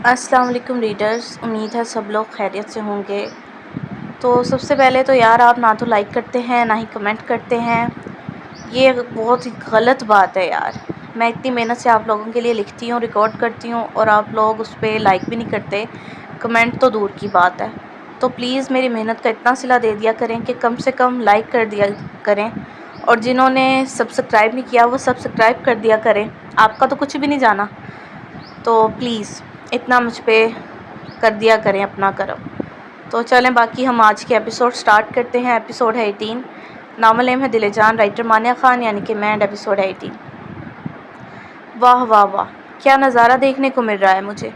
السلام علیکم ریڈرز، امید ہے سب لوگ خیریت سے ہوں گے۔ تو سب سے پہلے تو یار آپ نہ تو لائک کرتے ہیں نہ ہی کمنٹ کرتے ہیں، یہ بہت ہی غلط بات ہے یار۔ میں اتنی محنت سے آپ لوگوں کے لیے لکھتی ہوں، ریکارڈ کرتی ہوں، اور آپ لوگ اس پہ لائک بھی نہیں کرتے، کمنٹ تو دور کی بات ہے۔ تو پلیز میری محنت کا اتنا صلہ دے دیا کریں کہ کم سے کم لائک کر دیا کریں، اور جنہوں نے سبسکرائب نہیں کیا وہ سبسکرائب کر دیا کریں۔ آپ کا تو کچھ بھی نہیں جانا، تو پلیز اتنا مجھ پہ کر دیا کریں اپنا کرم۔ تو چلیں باقی ہم آج کے ایپیسوڈ سٹارٹ کرتے ہیں۔ ایپیسوڈ ہے 18، نام علم ہے دل جان، رائٹر مانیہ خان، یعنی کہ میں، ایپیسوڈ ہے 18۔ واہ واہ واہ، کیا نظارہ دیکھنے کو مل رہا ہے مجھے۔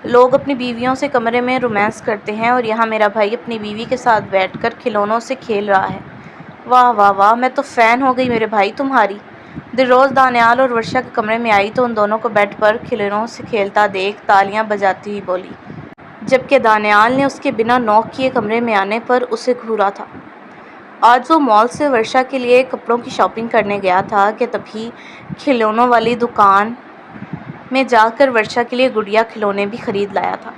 لوگ اپنی بیویوں سے کمرے میں رومانس کرتے ہیں، اور یہاں میرا بھائی اپنی بیوی کے ساتھ بیٹھ کر کھلونوں سے کھیل رہا ہے۔ واہ واہ واہ، میں تو فین ہو گئی میرے بھائی تمہاری۔ دلروز دانیال اور ورشا کے کمرے میں آئی تو ان دونوں کو بیڈ پر کھلونوں سے کھیلتا دیکھ تالیاں بجاتی ہوئی بولی، جبکہ دانیال نے اس کے بنا نوک کیے کمرے میں آنے پر اسے گھورا تھا۔ آج وہ مال سے ورشا کے لیے کپڑوں کی شاپنگ کرنے گیا تھا کہ تبھی کھلونوں والی دکان میں جا کر ورشا کے لیے گڑیا کھلونے بھی خرید لایا تھا۔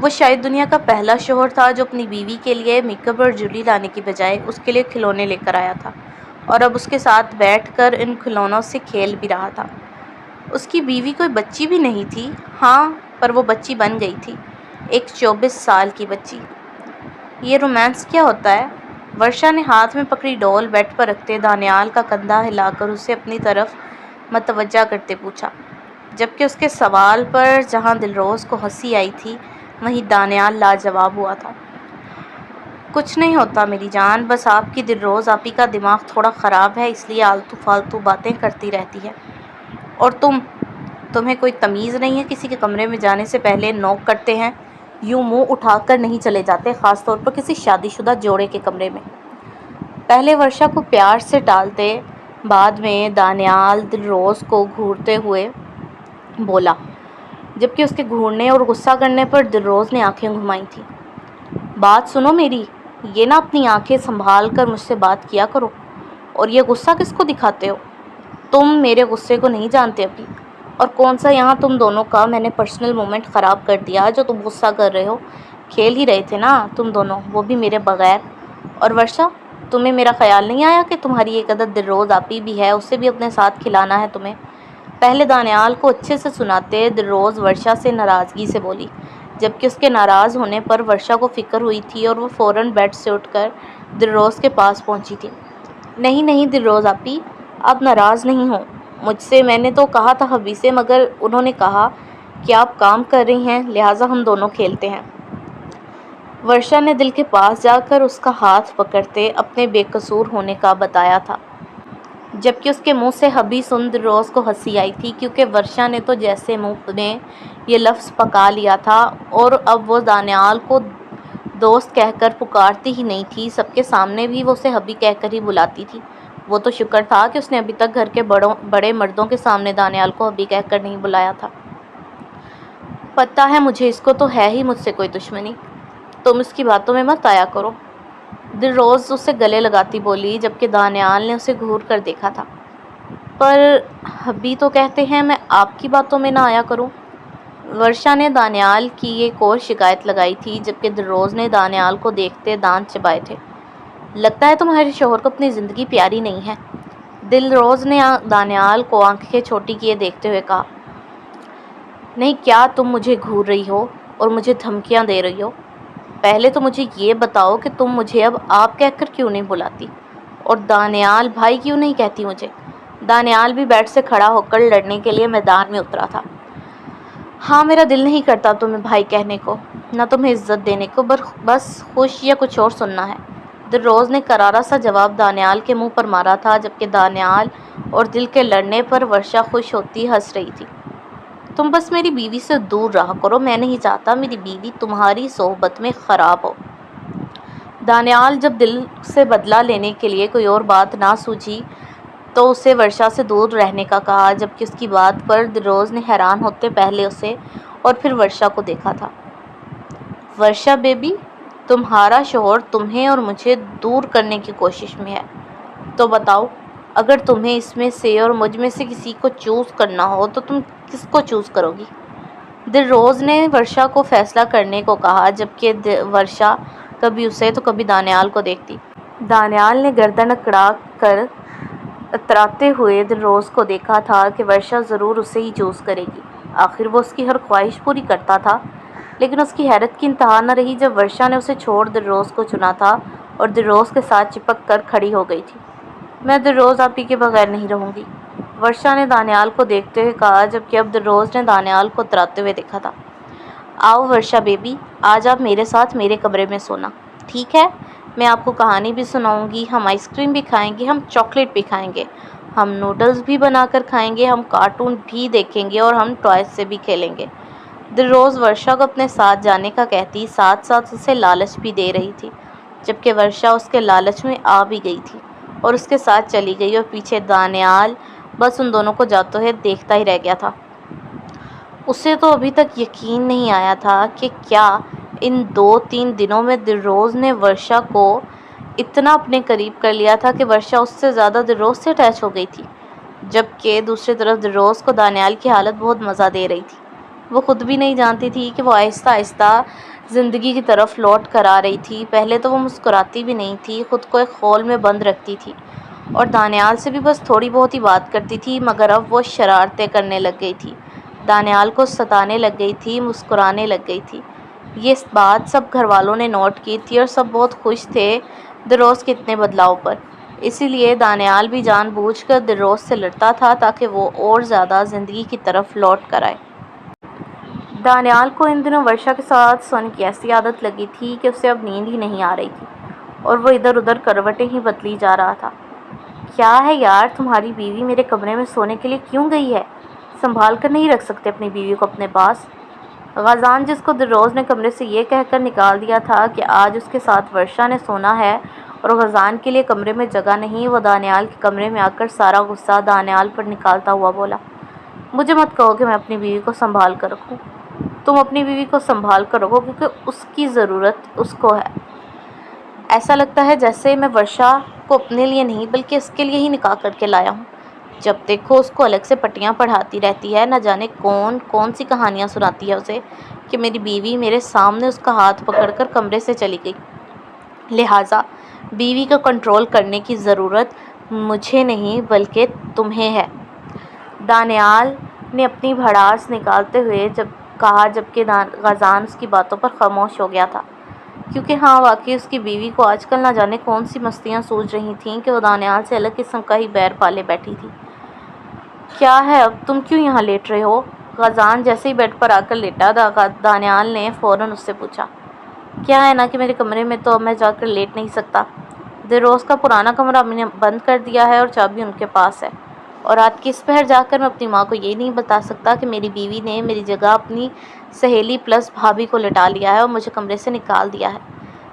وہ شاید دنیا کا پہلا شوہر تھا جو اپنی بیوی کے لیے میک اپ اور جویلری لانے کی بجائے اس کے لیے کھلونے لے کر آیا تھا، اور اب اس کے ساتھ بیٹھ کر ان کھلونوں سے کھیل بھی رہا تھا۔ اس کی بیوی کوئی بچی بھی نہیں تھی، ہاں پر وہ بچی بن گئی تھی، ایک 24 سال کی بچی۔ یہ رومانس کیا ہوتا ہے؟ ورشا نے ہاتھ میں پکڑی ڈول بیڈ پر رکھتے دانیال کا کندھا ہلا کر اسے اپنی طرف متوجہ کرتے پوچھا، جبکہ اس کے سوال پر جہاں دلروز کو ہنسی آئی تھی وہیں دانیال لاجواب ہوا تھا۔ کچھ نہیں ہوتا میری جان، بس آپ کی دلروز آپی کا دماغ تھوڑا خراب ہے، اس لیے آلتو فالتو باتیں کرتی رہتی ہے۔ اور تمہیں کوئی تمیز نہیں ہے؟ کسی کے کمرے میں جانے سے پہلے نوک کرتے ہیں، یوں منہ اٹھا کر نہیں چلے جاتے، خاص طور پر کسی شادی شدہ جوڑے کے کمرے میں۔ پہلے ورشا کو پیار سے ٹالتے، بعد میں دانیال دلروز کو گھورتے ہوئے بولا، جبکہ اس کے گھورنے اور غصہ کرنے پر دلروز نے آنکھیں گھمائی تھیں۔ بات سنو میری، یہ نہ اپنی آنکھیں سنبھال کر مجھ سے بات کیا کرو، اور یہ غصہ کس کو دکھاتے ہو؟ تم میرے غصے کو نہیں جانتے ابھی، اور کون سا یہاں تم دونوں کا میں نے پرسنل مومنٹ خراب کر دیا جو تم غصہ کر رہے ہو؟ کھیل ہی رہے تھے نا تم دونوں، وہ بھی میرے بغیر۔ اور ورشا، تمہیں میرا خیال نہیں آیا کہ تمہاری ایک عدد دلروز آپی بھی ہے، اسے بھی اپنے ساتھ کھلانا ہے تمہیں؟ پہلے دانیال کو اچھے سے سناتے دلروز ورشا سے ناراضگی سے بولی، جبکہ اس کے ناراض ہونے پر ورشا کو فکر ہوئی تھی اور وہ فوراً بیڈ سے اٹھ کر دلروز کے پاس پہنچی تھی۔ نہیں نہیں دلروز آپی، آپ ناراض نہیں ہوں مجھ سے، میں نے تو کہا تھا حبی سے، مگر انہوں نے کہا کہ آپ کام کر رہی ہیں، لہٰذا ہم دونوں کھیلتے ہیں۔ ورشا نے دل کے پاس جا کر اس کا ہاتھ پکڑتے اپنے بے قصور ہونے کا بتایا تھا، جبکہ اس کے منہ سے حبی سن دلروز کو ہنسی آئی تھی، کیونکہ ورشا نے تو جیسے منہ میں یہ لفظ پکا لیا تھا، اور اب وہ دانیال کو دوست کہہ کر پکارتی ہی نہیں تھی، سب کے سامنے بھی وہ اسے حبی کہہ کر ہی بلاتی تھی۔ وہ تو شکر تھا کہ اس نے ابھی تک گھر کے بڑے مردوں کے سامنے دانیال کو حبی کہہ کر نہیں بلایا تھا۔ پتہ ہے مجھے، اس کو تو ہے ہی مجھ سے کوئی دشمنی، تم اس کی باتوں میں مت آیا کرو، دلروز اسے گلے لگاتی بولی، جبکہ دانیال نے اسے گھور کر دیکھا تھا۔ پر حبی تو کہتے ہیں میں آپ کی باتوں میں نہ آیا کروں۔ ورشا نے دانیال کی ایک اور شکایت لگائی تھی، جبکہ دلروز نے دانیال کو دیکھتے دانت چبائے تھے۔ لگتا ہے تمہارے شوہر کو اپنی زندگی پیاری نہیں ہے، دلروز نے دانیال کو آنکھیں چھوٹی کیے دیکھتے ہوئے کہا۔ نہیں، کیا تم مجھے گھور رہی ہو اور مجھے دھمکیاں دے رہی ہو؟ پہلے تو مجھے یہ بتاؤ کہ تم مجھے اب آپ کہہ کر کیوں نہیں بلاتی، اور دانیال بھائی کیوں نہیں کہتی مجھے؟ دانیال بھی بیڈ سے کھڑا ہو کر لڑنے کے لیے میدان میں اترا تھا۔ ہاں، میرا دل نہیں کرتا تمہیں بھائی کہنے کو، نہ تمہیں عزت دینے کو، بس خوش یا کچھ اور سننا ہے۔ دلروز نے کرارا سا جواب دانیال کے منہ پر مارا تھا، جبکہ دانیال اور دل کے لڑنے پر ورشا خوش ہوتی ہنس رہی تھی۔ تم بس میری بیوی سے دور رہا کرو، میں نہیں چاہتا میری بیوی تمہاری صحبت میں خراب ہو۔ دانیال جب دل سے بدلہ لینے کے لیے کوئی اور بات نہ سوجھی تو اسے ورشا سے دور رہنے کا کہا، جبکہ اس کی بات پر دلروز نے حیران ہوتے پہلے اسے اور پھر ورشا کو دیکھا تھا۔ ورشا بیبی، تمہارا شوہر تمہیں اور مجھے دور کرنے کی کوشش میں ہے، تو بتاؤ اگر تمہیں اس میں سے اور مجھ میں سے کسی کو چوز کرنا ہو تو تم کس کو چوز کرو گی؟ دلروز نے ورشا کو فیصلہ کرنے کو کہا، جبکہ ورشا کبھی اسے تو کبھی دانیال کو دیکھتی۔ دانیال نے گردن اکڑا کر اتراتے ہوئے دلروز کو دیکھا تھا کہ ورشا ضرور اسے ہی چوز کرے گی، آخر وہ اس کی ہر خواہش پوری کرتا تھا۔ لیکن اس کی حیرت کی انتہا نہ رہی جب ورشا نے اسے چھوڑ دلروز کو چنا تھا اور دلروز کے ساتھ چپک کر کھڑی ہو گئی تھی۔ میں دلروز آپ ہی کے بغیر نہیں رہوں گی، ورشا نے دانیال کو دیکھتے ہوئے کہا، جبکہ اب دلروز نے دانیال کو اتراتے ہوئے دیکھا تھا۔ آؤ ورشا بیبی، آج آپ میرے ساتھ میرے کمرے میں سونا، ٹھیک ہے؟ میں آپ کو کہانی بھی سناؤں گی، ہم آئس کریم بھی کھائیں گے، ہم چاکلیٹ بھی کھائیں گے، ہم نوڈلز بھی بنا کر کھائیں گے، ہم کارٹون بھی دیکھیں گے اور ہم ٹوائز سے بھی کھیلیں گے۔ دلروز ورشا کو اپنے ساتھ جانے کا کہتی، ساتھ ساتھ اسے لالچ بھی دے رہی تھی، جبکہ ورشا اس کے لالچ میں آ بھی گئی تھی اور اس کے ساتھ چلی گئی، اور پیچھے دانیال بس ان دونوں کو جاتے ہوئے دیکھتا ہی رہ گیا تھا۔ اسے تو ابھی تک یقین نہیں آیا تھا کہ کیا ان 2-3 دنوں میں دلروز نے ورشا کو اتنا اپنے قریب کر لیا تھا کہ ورشا اس سے زیادہ دلروز سے اٹیچ ہو گئی تھی، جبکہ دوسری طرف دلروز کو دانیال کی حالت بہت مزہ دے رہی تھی۔ وہ خود بھی نہیں جانتی تھی کہ وہ آہستہ آہستہ زندگی کی طرف لوٹ کر آ رہی تھی۔ پہلے تو وہ مسکراتی بھی نہیں تھی، خود کو ایک خول میں بند رکھتی تھی اور دانیال سے بھی بس تھوڑی بہت ہی بات کرتی تھی، مگر اب وہ شرارتیں کرنے لگ گئی تھی، دانیال کو ستانے لگ گئی تھی، مسکرانے لگ گئی تھی۔ یہ بات سب گھر والوں نے نوٹ کی تھی اور سب بہت خوش تھے دلروز کے اتنے بدلاؤ پر۔ اسی لیے دانیال بھی جان بوجھ کر دلروز سے لڑتا تھا تاکہ وہ اور زیادہ زندگی کی طرف لوٹ کر آئے۔ دانیال کو ان دنوں ورشا کے ساتھ سونے کی ایسی عادت لگی تھی کہ اسے اب نیند ہی نہیں آ رہی تھی اور وہ ادھر ادھر کروٹیں ہی بدلی جا رہا تھا۔ کیا ہے یار، تمہاری بیوی میرے کمرے میں سونے کے لیے کیوں گئی ہے؟ سنبھال کر نہیں رکھ سکتے اپنی بیوی کو اپنے پاس؟ غازان، جس کو دلروز نے کمرے سے یہ کہہ کر نکال دیا تھا کہ آج اس کے ساتھ ورشا نے سونا ہے اور غازان کے لیے کمرے میں جگہ نہیں، وہ دانیال کے کمرے میں آ کر سارا غصہ دانیال پر نکالتا ہوا بولا، مجھے مت کہو کہ میں اپنی بیوی کو سنبھال کر رکھوں۔ تم اپنی بیوی کو سنبھال کر رکھو کیونکہ اس کی ضرورت اس کو ہے۔ ایسا لگتا ہے جیسے میں ورشا کو اپنے لیے نہیں بلکہ اس کے لیے ہی نکاح کر کے لایا ہوں۔ جب دیکھو اس کو الگ سے پٹیاں پڑھاتی رہتی ہے، نہ جانے کون کون سی کہانیاں سناتی ہے اسے کہ میری بیوی میرے سامنے اس کا ہاتھ پکڑ کر کمرے سے چلی گئی، لہٰذا بیوی کو کنٹرول کرنے کی ضرورت مجھے نہیں بلکہ تمہیں ہے، دانیال نے اپنی بھڑاس نکالتے ہوئے کہا، جبکہ غازان اس کی باتوں پر خاموش ہو گیا تھا، کیونکہ ہاں واقعی اس کی بیوی کو آج کل نہ جانے کون سی مستیاں سوچ رہی تھیں کہ وہ دانیال سے الگ قسم کا ہی بیر پالے بیٹھی تھی۔ کیا ہے اب تم کیوں یہاں لیٹ رہے ہو؟ غازان جیسے ہی بیڈ پر آ کر لیٹا دانیال نے فوراً اس سے پوچھا، کیا ہے نا کہ میرے کمرے میں تو اب میں جا کر لیٹ نہیں سکتا، دلروز کا پرانا کمرہ ہم نے بند کر دیا ہے اور چابی ان کے پاس ہے، اور رات کی اس پہر جا کر میں اپنی ماں کو یہ نہیں بتا سکتا کہ میری بیوی نے میری جگہ اپنی سہیلی پلس بھابھی کو لٹا لیا ہے اور مجھے کمرے سے نکال دیا ہے،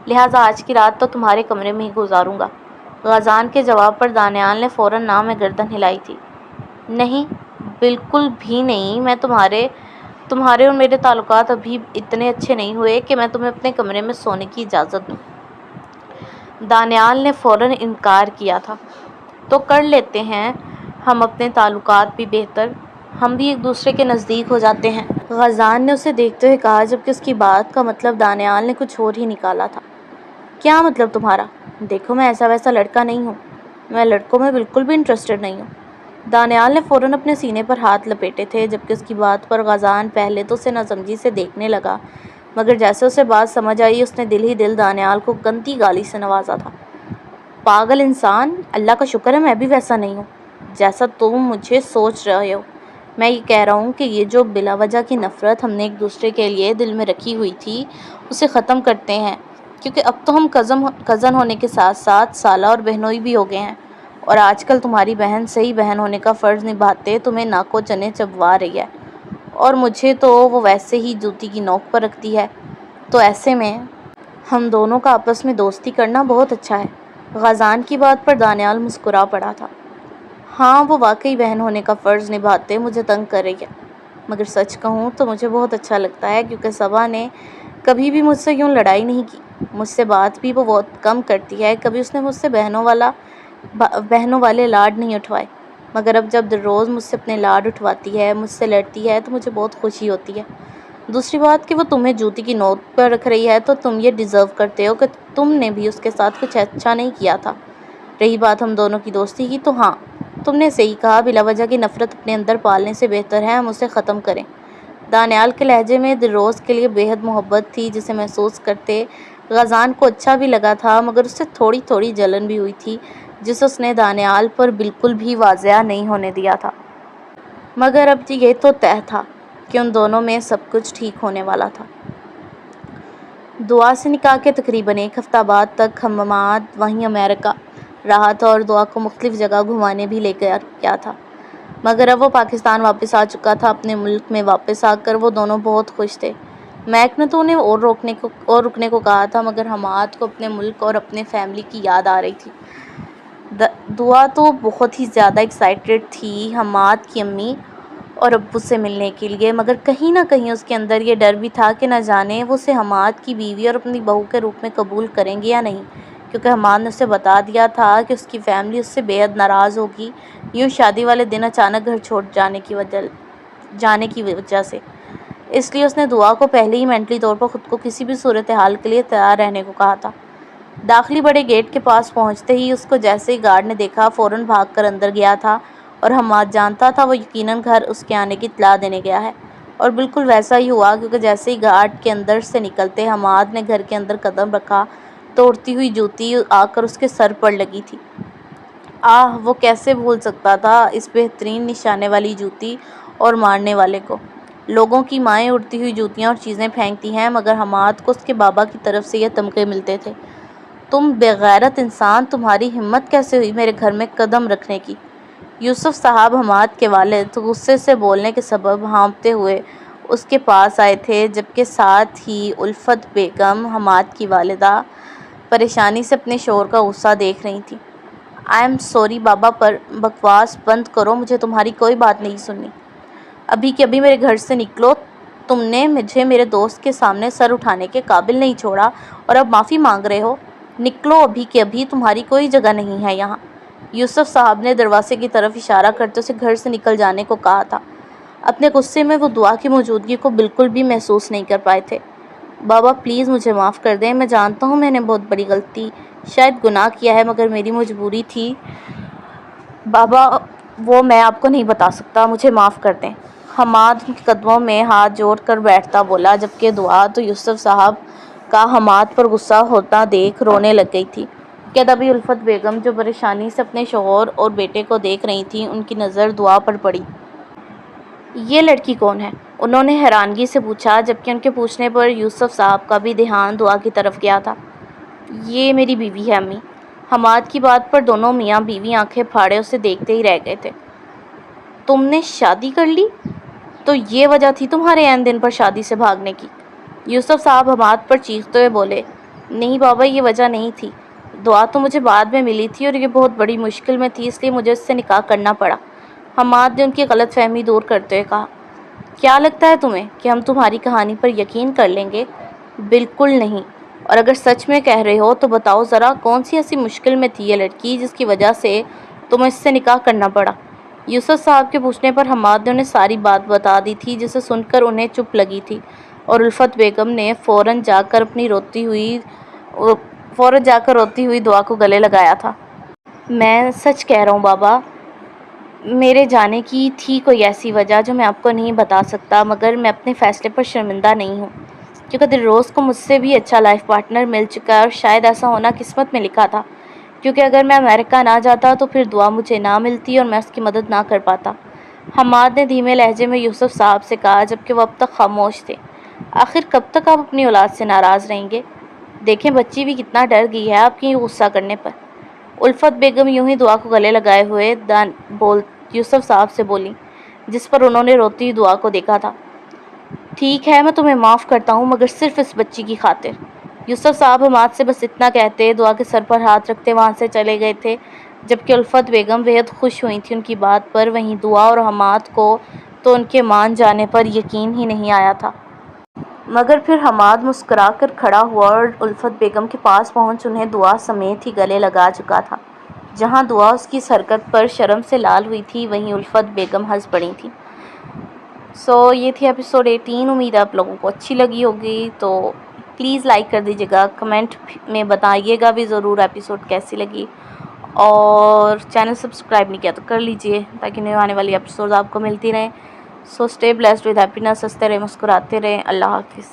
لہٰذا آج کی رات تو تمہارے کمرے میں ہی گزاروں گا۔ غازان کے جواب پر دانیال نے فوراً نہ میں گردن ہلائی تھی، نہیں، بالکل بھی نہیں، میں تمہارے اور میرے تعلقات ابھی اتنے اچھے نہیں ہوئے کہ میں تمہیں اپنے کمرے میں سونے کی اجازت دوں۔ دانیال نے فوراً انکار کیا تھا، تو کر لیتے ہیں ہم اپنے تعلقات بھی بہتر، ہم بھی ایک دوسرے کے نزدیک ہو جاتے ہیں، غازان نے اسے دیکھتے ہوئے کہا، جبکہ اس کی بات کا مطلب دانیال نے کچھ اور ہی نکالا تھا۔ کیا مطلب تمہارا؟ دیکھو میں ایسا ویسا لڑکا نہیں ہوں، میں لڑکوں میں بالکل بھی انٹرسٹڈ نہیں ہوں۔ دانیال نے فوراً اپنے سینے پر ہاتھ لپیٹے تھے، جبکہ اس کی بات پر غازان پہلے تو اسے ناسمجھی سے دیکھنے لگا، مگر جیسے اسے بات سمجھ آئی اس نے دل ہی دل دانیال کو گندی گالی سے نوازا تھا، پاگل انسان، اللہ کا شکر ہے میں بھی ویسا نہیں ہوں جیسا تم مجھے سوچ رہے ہو، میں یہ کہہ رہا ہوں کہ یہ جو بلا وجہ کی نفرت ہم نے ایک دوسرے کے لیے دل میں رکھی ہوئی تھی اسے ختم کرتے ہیں، کیونکہ اب تو ہم کزن ہونے کے ساتھ ساتھ سالہ اور بہنوئی بھی ہو گئے ہیں، اور آج کل تمہاری بہن صحیح بہن ہونے کا فرض نبھاتے تمہیں ناکو چنے چبوا رہی ہے، اور مجھے تو وہ ویسے ہی جوتی کی نوک پر رکھتی ہے، تو ایسے میں ہم دونوں کا آپس میں دوستی کرنا بہت اچھا ہے۔ غازان کی بات پر دانیال مسکرا پڑا تھا، ہاں وہ واقعی بہن ہونے کا فرض نبھاتے مجھے تنگ کر رہی ہے، مگر سچ کہوں تو مجھے بہت اچھا لگتا ہے، کیونکہ صبا نے کبھی بھی مجھ سے یوں لڑائی نہیں کی، مجھ سے بات بھی وہ بہت کم کرتی ہے، کبھی اس نے مجھ سے بہنوں والے لاڈ نہیں اٹھوائے، مگر اب جب دلروز مجھ سے اپنے لاڈ اٹھواتی ہے، مجھ سے لڑتی ہے تو مجھے بہت خوشی ہوتی ہے۔ دوسری بات کہ وہ تمہیں جوتی کی نوک پر رکھ رہی ہے تو تم یہ ڈیزرو کرتے ہو کہ تم نے بھی اس کے ساتھ کچھ اچھا نہیں کیا تھا۔ رہی بات ہم دونوں کی دوستی کی، تو ہاں، تم نے صحیح کہا، بلا وجہ کی نفرت اپنے اندر پالنے سے بہتر ہے ہم اسے ختم کریں۔ دانیال کے لہجے میں دلروز کے لیے بے حد محبت تھی جسے محسوس کرتے غازان کو اچھا بھی لگا تھا، مگر اسے تھوڑی تھوڑی جلن بھی ہوئی تھی جسے اس نے دانیال پر بالکل بھی واضح نہیں ہونے دیا تھا۔ مگر اب یہ تو طے تھا کہ ان دونوں میں سب کچھ ٹھیک ہونے والا تھا۔ دعا سے نکاح کے تقریباً ایک ہفتہ بعد تک حماد وہیں امریکہ رہا تھا اور دعا کو مختلف جگہ گھمانے بھی لے گیا تھا، مگر اب وہ پاکستان واپس آ چکا تھا۔ اپنے ملک میں واپس آ کر وہ دونوں بہت خوش تھے۔ میک نے تو انہیں اور رکنے کو کہا تھا، مگر حماد کو اپنے ملک اور اپنے فیملی کی یاد آ رہی تھی۔ دعا تو بہت ہی زیادہ ایکسائٹیڈ تھی حماد کی امی اور ابو سے ملنے کے لیے، مگر کہیں نہ کہیں اس کے اندر یہ ڈر بھی تھا کہ نہ جانے وہ اسے حماد کی بیوی اور اپنی بہو کے روپ میں قبول کریں گے یا نہیں، کیونکہ حماد نے اسے بتا دیا تھا کہ اس کی فیملی اس سے بے حد ناراض ہوگی یوں شادی والے دن اچانک گھر چھوڑ جانے کی وجہ سے۔ اس لیے اس نے دعا کو پہلے ہی مینٹلی طور پر خود کو کسی بھی صورتحال کے لیے تیار رہنے کو کہا تھا۔ داخلی بڑے گیٹ کے پاس پہنچتے ہی اس کو جیسے ہی گارڈ نے دیکھا فوراً بھاگ کر اندر گیا تھا، اور حماد جانتا تھا وہ یقیناً گھر اس کے آنے کی اطلاع دینے گیا ہے، اور بالکل ویسا ہی ہوا، کیونکہ جیسے ہی گارڈ کے اندر سے نکلتے حماد نے گھر کے اندر قدم رکھا تو اڑتی ہوئی جوتی آ کر اس کے سر پر لگی تھی۔ وہ کیسے بھول سکتا تھا اس بہترین نشانے والی جوتی اور مارنے والے کو۔ لوگوں کی مائیں اڑتی ہوئی جوتیاں اور چیزیں پھینکتی ہیں، مگر حماد کو اس کے بابا کی طرف سے یہ تمغے ملتے تھے۔ تم بے غیرت انسان، تمہاری ہمت کیسے ہوئی میرے گھر میں قدم رکھنے کی؟ یوسف صاحب حماد کے والد غصے سے بولنے کے سبب ہانپتے ہوئے اس کے پاس آئے تھے، جبکہ ساتھ ہی الفت بیگم حماد کی والدہ پریشانی سے اپنے شوہر کا غصہ دیکھ رہی تھیں۔ آئی ایم سوری بابا، پر بکواس بند کرو، مجھے تمہاری کوئی بات نہیں سننی۔ ابھی کے ابھی میرے گھر سے نکلو، تم نے مجھے میرے دوست کے سامنے سر اٹھانے کے قابل نہیں چھوڑا اور اب معافی مانگ رہے ہو؟ نکلو ابھی کے ابھی، تمہاری کوئی جگہ نہیں ہے یہاں۔ یوسف صاحب نے دروازے کی طرف اشارہ کرتے اسے گھر سے نکل جانے کو کہا تھا۔ اپنے غصے میں وہ دعا کی موجودگی کو بالکل بھی محسوس نہیں کر پائے تھے۔ بابا پلیز مجھے معاف کر دیں، میں جانتا ہوں میں نے بہت بڑی غلطی، شاید گناہ کیا ہے، مگر میری مجبوری تھی بابا، وہ میں آپ کو نہیں بتا سکتا، مجھے معاف کر دیں۔ حماد ان کے قدموں میں ہاتھ جوڑ کر بیٹھتا بولا، جبکہ دعا تو یوسف صاحب کا حماد پر غصہ ہوتا دیکھ رونے لگ گئی تھی کہ تبھی الفت بیگم جو پریشانی سے اپنے شوہر اور بیٹے کو دیکھ رہی تھیں، ان کی نظر دعا پر پڑی۔ یہ لڑکی کون ہے؟ انہوں نے حیرانگی سے پوچھا، جبکہ ان کے پوچھنے پر یوسف صاحب کا بھی دھیان دعا کی طرف گیا تھا۔ یہ میری بیوی ہے امی۔ حماد کی بات پر دونوں میاں بیوی آنکھیں پھاڑے اسے دیکھتے ہی رہ گئے تھے۔ تم نے شادی کر لی؟ تو یہ وجہ تھی تمہارے عین دن پر شادی سے بھاگنے کی؟ یوسف صاحب حماد پر چیختے ہوئے بولے، نہیں بابا، یہ وجہ نہیں تھی، دعا تو مجھے بعد میں ملی تھی اور یہ بہت بڑی مشکل میں تھی، اس لیے مجھے اس سے نکاح کرنا پڑا۔ حماد نے ان کی غلط فہمی دور کرتے ہوئے کہا، کیا لگتا ہے تمہیں کہ ہم تمہاری کہانی پر یقین کر لیں گے؟ بالکل نہیں، اور اگر سچ میں کہہ رہے ہو تو بتاؤ ذرا کون سی ایسی مشکل میں تھی یہ لڑکی جس کی وجہ سے تمہیں اس سے نکاح کرنا پڑا؟ یوسف صاحب کے پوچھنے پر حماد نے انہیں ساری بات بتا دی تھی، جسے سن کر انہیں چپ لگی تھی، اور الفت بیگم نے فوراً جا کر روتی ہوئی دعا کو گلے لگایا تھا۔ میں سچ کہہ رہا ہوں بابا، میرے جانے کی تھی کوئی ایسی وجہ جو میں آپ کو نہیں بتا سکتا، مگر میں اپنے فیصلے پر شرمندہ نہیں ہوں، کیونکہ دلروز کو مجھ سے بھی اچھا لائف پارٹنر مل چکا ہے، اور شاید ایسا ہونا قسمت میں لکھا تھا، کیونکہ اگر میں امریکہ نہ جاتا تو پھر دعا مجھے نہ ملتی اور میں اس کی مدد نہ کر پاتا۔ حماد نے دھیمے لہجے میں یوسف صاحب سے کہا، جبکہ وہ اب تک خاموش تھے۔ آخر کب تک آپ اپنی اولاد سے ناراض رہیں گے؟ دیکھیں بچی بھی کتنا ڈر گئی ہے آپ کے غصہ کرنے پر۔ الفت بیگم یوں ہی دعا کو گلے لگائے ہوئے یوسف صاحب سے بولی، جس پر انہوں نے روتی ہوئی دعا کو دیکھا تھا۔ ٹھیک ہے، میں تمہیں معاف کرتا ہوں، مگر صرف اس بچی کی خاطر۔ یوسف صاحب حماد سے بس اتنا کہتے دعا کے سر پر ہاتھ رکھتے وہاں سے چلے گئے تھے، جبکہ الفت بیگم بےحد خوش ہوئی تھی ان کی بات پر، وہیں دعا اور حماد کو تو ان کے مان جانے پر یقین ہی نہیں آیا تھا۔ مگر پھر حماد مسکرا کر کھڑا ہوا اور الفت بیگم کے پاس پہنچ انہیں دعا سمیت ہی گلے لگا چکا تھا۔ جہاں دعا اس کی اس حرکت پر شرم سے لال ہوئی تھی، وہیں الفت بیگم ہنس پڑی تھیں۔ سو یہ تھی ایپیسوڈ 18. امید ہے آپ لوگوں کو اچھی لگی ہوگی. تو پلیز لائک کر دیجیے گا, کمنٹ میں بتائیے گا بھی ضرور ایپیسوڈ کیسی لگی, اور چینل سبسکرائب نہیں کیا تو کر لیجئے تاکہ نیو آنے والی ایپیسوڈ آپ کو ملتی رہیں. So stay blessed with happiness. ہنستے رہیں, مسکراتے رہیں. اللہ حافظ.